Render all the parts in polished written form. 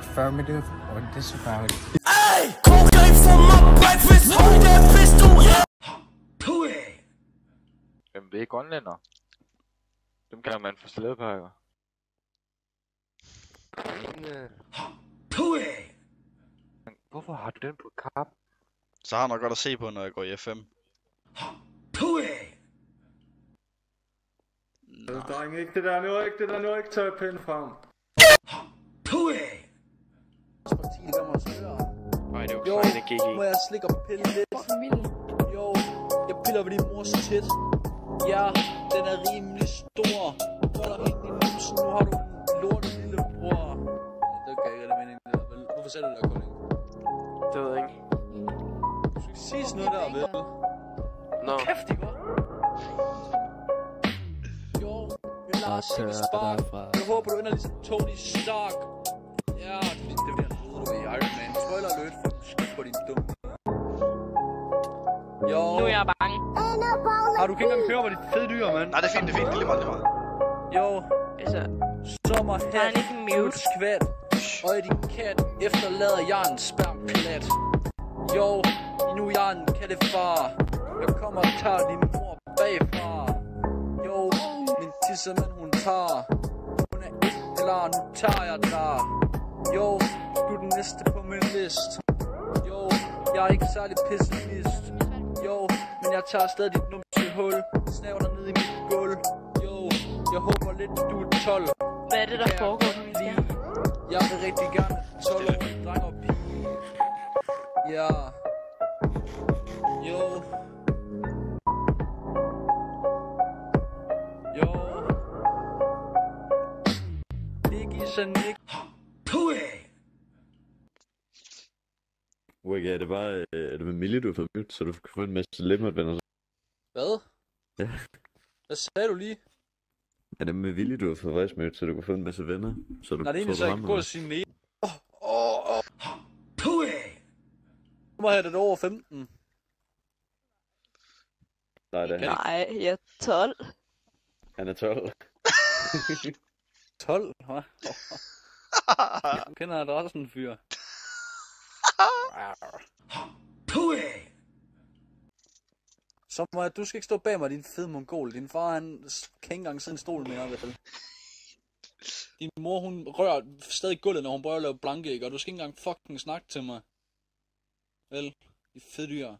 affirmative or disavowed. Hey, cocaine for my breakfast. Hold that pistol, yeah. Jamen, det er grønlænder. Dem kan man få slædepakker. Hvorfor har du den på kap? Så har jeg nok godt at se på, når jeg går i FM. Dreng, ikke det der nu, ikke tage pinden frem. Nej, det var fejl, GG. Må jeg slikke og pille lidt? Jo, jeg piller ved din mors tæt. Ja, den er rimelig stor. Holder ind i numsen, nu har du en lortet lillebror. Det kan ikke rigtig mening, det der, vel? Hvorfor sagde du det der, Kolding? Det ved jeg ikke. Du skal ikke sige sådan noget der, vel? Nå. Kæft, det går. Jo, jeg lader sikke spark. Jeg håber, du ender ligesom Tony Stark. Ja, det er fordi, han troede, du er i Iron Man. Spoiler alert, for skidt på din dumme. Jo. Nu er jeg bange. Har du ikke engang køre på dit fede dyr, mand? Nej, det er fint, det er fint. Det er lige meget, lige meget. Jo. Altså, Sommerhat. han er ikke mute. Skvat. Og i din kat efterlader jeg en spermklat. Jo, nu er jeg en kattefar. Jeg kommer og tager din mor bagfra. Jo, min tissemand hun tager. Hun er ikke klar, nu tager jeg der. Jo, du er den næste på min list. Jo, jeg er ikke særlig pessimist. Jo, men jeg tager stadig dit numsehul. Snæver dig ned i mit gulv. Jo, jeg håber lidt, du er 12. Hvad er det, der foregår på min skærm? Jeg vil rigtig gerne 12-årige dreng og pige. Ja. Jo. Jo. Ikke sådan ikke. Wake, er det bare er det med Millie, du har fået mute, så du kan få en masse lemmervenner? Hvad? Ja. Hvad sagde du lige? Er det med Willy, du har fået voice mute, så du kan få en masse venner? Så du Nej, det er egentlig så, jeg kan gå og sige mere. Nu må jeg have det over 15. Nej, det er han. Nej, jeg er 12. Han er 12. 12? Hva? Du kender adressen, fyr. Så må jeg, du skal ikke stå bag mig, din fede mongol. Din far, han kan ikke engang sidde en stol mere, vel? Din mor, hun rører stadig gulvet, når hun prøver at lave blanke, og du skal ikke engang fucking snakke til mig. Vel? I fede dyr.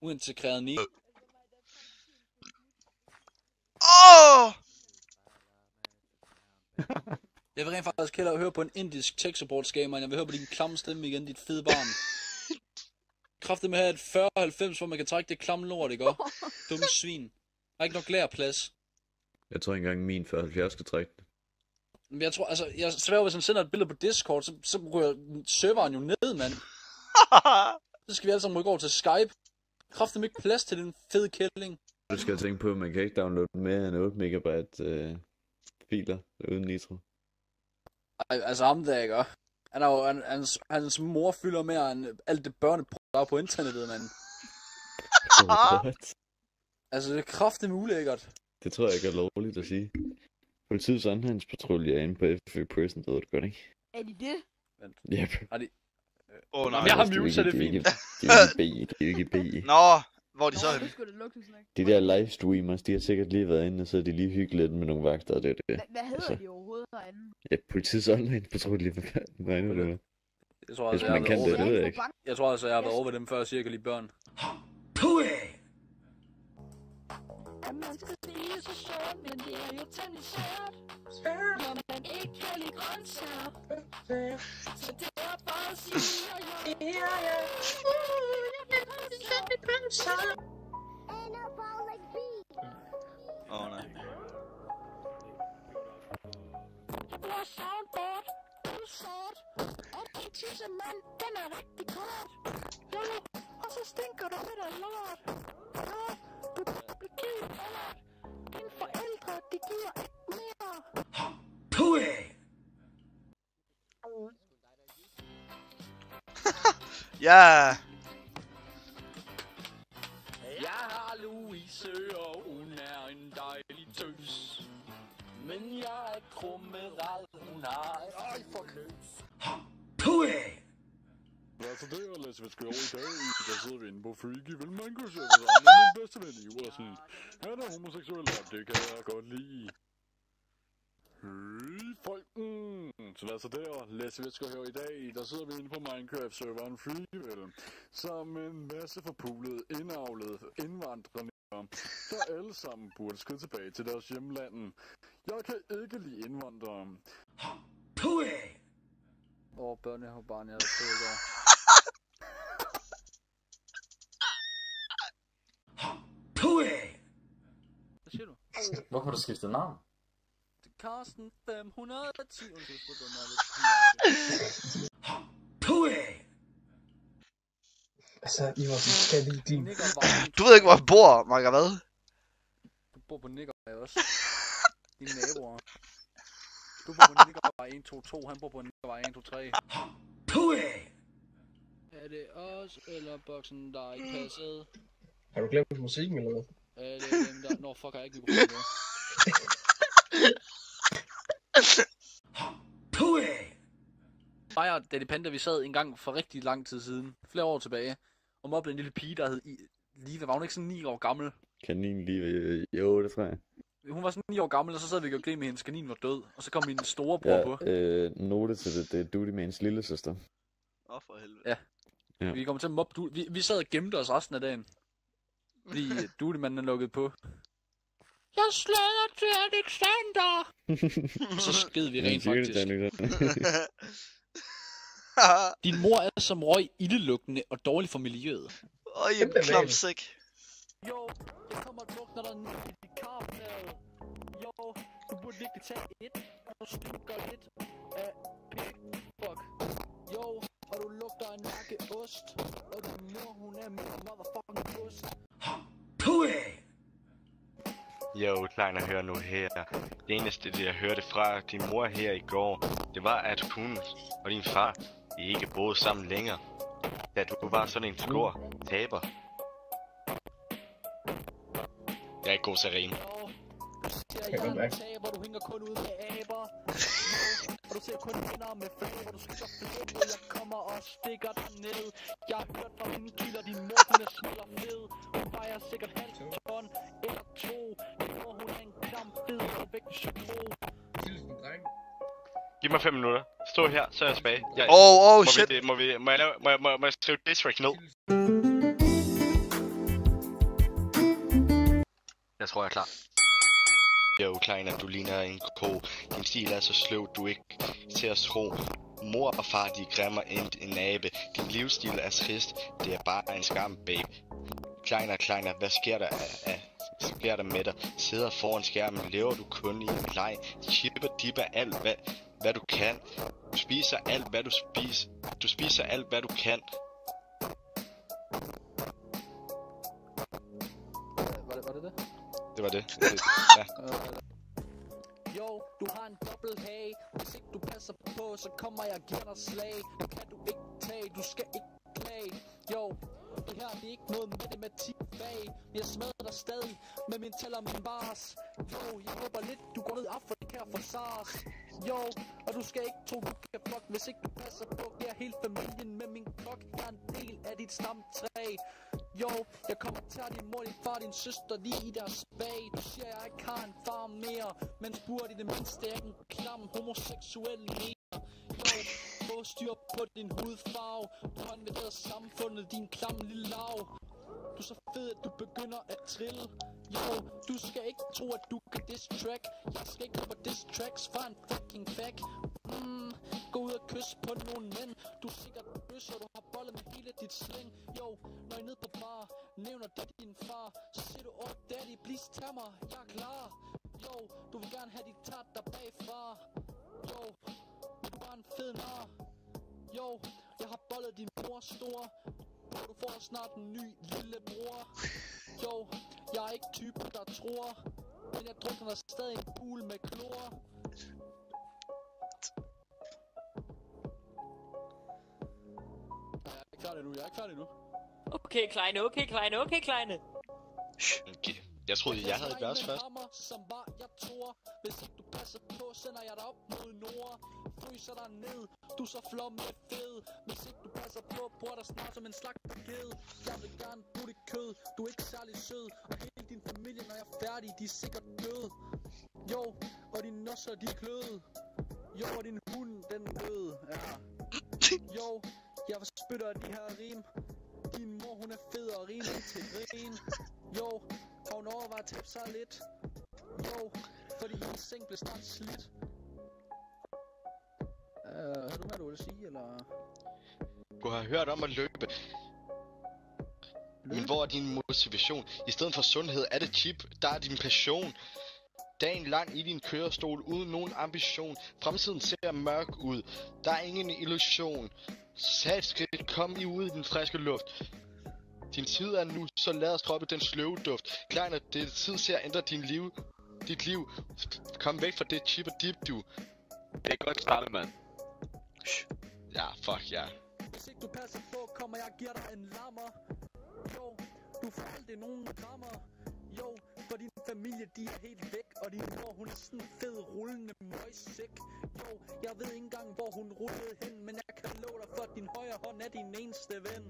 Uintegreret ni. Jeg vil rent faktisk hellere høre på en indisk tech support skamer, end jeg vil høre på din klamme stemme igen, dit fede barn. Kræftet med at have et 40-90, hvor man kan trække det klamme lort, ikke også? Dumme svin. Der er ikke nok lærplads. Jeg tror ikke engang min 40-70 skal trække det. Men jeg tror, altså, jeg sværger, hvis han sender et billede på Discord, så ryger serveren jo ned, mand. Så skal vi alle sammen rykke over til Skype. Kræftet med ikke plads til den fede kælling. Du skal tænke på, at man kan ikke downloade mere end 8 megabyte filer uden nitro. Altså ham der, ikke? Han er jo, hans mor fylder mere end alt det børneprøver på internettet, mand. Altså, det er kraftigt ulækkert. Det tror jeg ikke er lovligt at sige. Politiets anholdspatrulje er inde på FFV Prison, det ved du godt, ikke? Er de det? Ja. Har de... nej. Jeg har mute, så det er fint. Det er ikke B. Nå, hvor er de så henne? De der livestreamers, de har sikkert lige været inde, og så er de lige hyggeligt lidt med nogle vagter, og det er det. Hvad hedder de overhovedet herinde? Ja, politiets online-patrulje, hvad er det? Jeg tror Hvis altså, man kan det, det ved jeg ikke. Jeg tror altså, jeg har været over ved dem før, cirka lige børn. Man skal sige så sjovt, men det er jo tennisært. Når man ikke kan lide grøntsager. Så det er bare at sige, ja. Jeg vil sætte mit grøntsager. Nej. Jeg bruger soundboard. Det er sort. Og din tissemand, den er rigtig kort. Ja, og så stinker du med dig lort. Ja, du bliver ked af lort. Dine forældre, de giver ikke mere. Ja. Jeg har Louise, og hun er en dejlig tøs. Men jeg er krummerad, hun har et øje for løs. altså det, og Lasse, hvad skal vi over i dag? Der sidder vi inde på Freaky, vel Mango-server sammen med min bedste ven Iversen. Han er homoseksuel, og det kan jeg godt lide. Hej, folken! Så lad os der, Lasse, hvad skal vi her i dag? Der sidder vi inde på Minecraft-serveren Freaky, vel? Sammen med en masse forpulede, indavlede indvandrere, der alle sammen burde skride tilbage til deres hjemlande. Jeg kan ikke lide indvandrere. Børnehavebarn, jeg havde stået der. Hvad siger du? Hvorfor har du skiftet navn? Det er Carsten 510. Undskyld, jeg spurgte mig lidt. Altså, Iversen, skal lide din... Du ved ikke, hvor jeg bor, Marker, hvad? Du bor på Nickervej også. Dine naboer. Du bor på Nickervej 122, han bor på Nickervej 123. Er det os eller boksen, der ikke passede? Har du glemt musikken eller hvad? Er det dem der... Nå, fuck, har jeg ikke mikrofonen med. Mig og Daddy Panda, vi sad en gang for rigtig lang tid siden, flere år tilbage, og mobbede en lille pige, der hed Liva. Var hun ikke sådan 9 år gammel? Kanin Liva, jo, det tror jeg. Hun var sådan 9 år gammel, og så sad vi og grinte med hendes kanin var død, og så kom min storebror på. Note til det er Duty med hendes lille søster. For helvede. Ja. Vi kommer til at mobbe Duty. Vi sad og gemte os resten af dagen. Fordi Duty-manden er lukket på. Jeg slader til Alexander! Så sked vi rent faktisk. Din mor er som røg ildelugtende og dårlig for miljøet. Øj, en klamsæk. Jo, jeg kommer og lugter dig ned i dit karplade. Jo, du burde virkelig tage et, og du stinker lidt af fuck. Jo, og du lugter af nakkeost, og din mor, hun er min motherfucking ost. Jo, Kleiner, hør nu her. Det eneste, jeg hørte fra din mor her i går, det var, at hun og din far ikke boede sammen længere. Da du var sådan en stor taber. Jeg er ikke god til at rime. Jeg taber, du hænger kun ud med aber. Og du ser kun hænder med flæb, og du skriger flæb, og jeg kommer og stikker dig ned. Jeg har hørt fra mine kilder, din mor, hun er smidt og fed. Hun vejer sikkert halv ton eller 2. Din mor, hun er en klam fed, og væk psyko. Giv mig 5 minutter. Stå her, så er jeg tilbage. Shit. Må jeg skrive district ned? Jeg tror, jeg er klar. Jo, Kleiner, du ligner en ko. Din stil er så sløv, du ikke til at tro. Mor og far, de græmmer en abe. Din livsstil er trist, det er bare en skam, babe. Kleiner, hvad sker der med dig? Sidder foran skærmen, lever du kun i en leg? Dipper alt, hvad du kan. Du spiser alt, hvad du spiser. Du spiser alt, hvad du kan. Var det det? Det var det. Ja. Jo, du har en dobbelthage. Hvis ikke du passer på, så kommer jeg og giver dig slag. Det kan du ikke tage, du skal ikke klage. Jo, det her det er ikke noget matematik bag. Men jeg smadrer dig stadig med min tæller og min bars. Jo, jeg håber lidt, du går ned i Afrika for SARS. Jo, og du skal ikke tro, du kan fuck, hvis ikke du passer på. Det er hele familien med min kok. Jeg er en del af dit stamtræ. Jo, jeg kommer til din mor, din far, din søster lige i deres bag. Du siger, jeg ikke har en far mere, men spurgte i det mindste, jeg er en klam homoseksuel mere. Jo, få styr på din hudfarve. Du har invaderet samfundet, din klam lille lav. Du er så fed, at du begynder at trille. Jo, du skal ikke tro, at du kan diss-track. Jeg skal ikke på diss-tracks fra en fucking fag. Gå ud og kysse på nogle mænd. Du er sikkert bøs, og du har bollet med hele dit sling. Jo, når I er nede på bar, nævner det din far. Så siger du, daddy, please tag mig, jeg er klar. Jo, du vil gerne have dit tat der bagfra. Jo, du er en fed nar. Jo, jeg har bollet din mor stor. Du får snart en ny lillebror. Jo, jeg er ikke typen der tror, men jeg drukner stadig en pool med klor. Jeg er ikke klar endnu. Okay, Kleine. Okay. Jeg troede, jeg havde et vers først. Som var jeg tror. Hvis ikke du passer på, sender jeg dig op mod nord. fryser dig ned. Du er så flom med fed. Hvis ikke du passer på, bruger dig snart som en slagterkæde. Jeg vil gerne bruge dit kød. Du er ikke særlig sød. Og hele din familie, når jeg er færdig, de er sikkert døde. Jo, og dine nosser, de er kløde. Jo, og din hund, den døde. Ja. Jo, jeg spytter af de her rim. Din mor, hun er fed og rimelig til grin. Jo, har hun overvejet at tabe sig lidt. Jo, fordi hendes seng blev snart slidt. Har du hvad du vil sige, eller? Du har hørt om at løbe. Men hvor er din motivation? I stedet for sundhed er det chip, der er din passion. Dagen lang i din kørestol uden nogen ambition. Fremtiden ser mørk ud. Der er ingen illusion. Tag et skridt, kom I ud i den friske luft. Din tid er nu, så lad os droppe den sløve duft. Kleiner, det er tid til at ændre dit liv. Kom væk fra det chip og dip, du. Det er godt startet, mand. Ja, fuck ja. Hvis ikke du passer på, kommer jeg og giver dig en lammer. Jo, du får aldrig nogen krammer. Jo, for din familie, de er helt væk. Og din mor, hun er sådan en fed, rullende møgsæk. Jo, jeg ved ikke engang, hvor hun rullede hen. Men jeg kan love dig for, at din højre hånd er din eneste ven.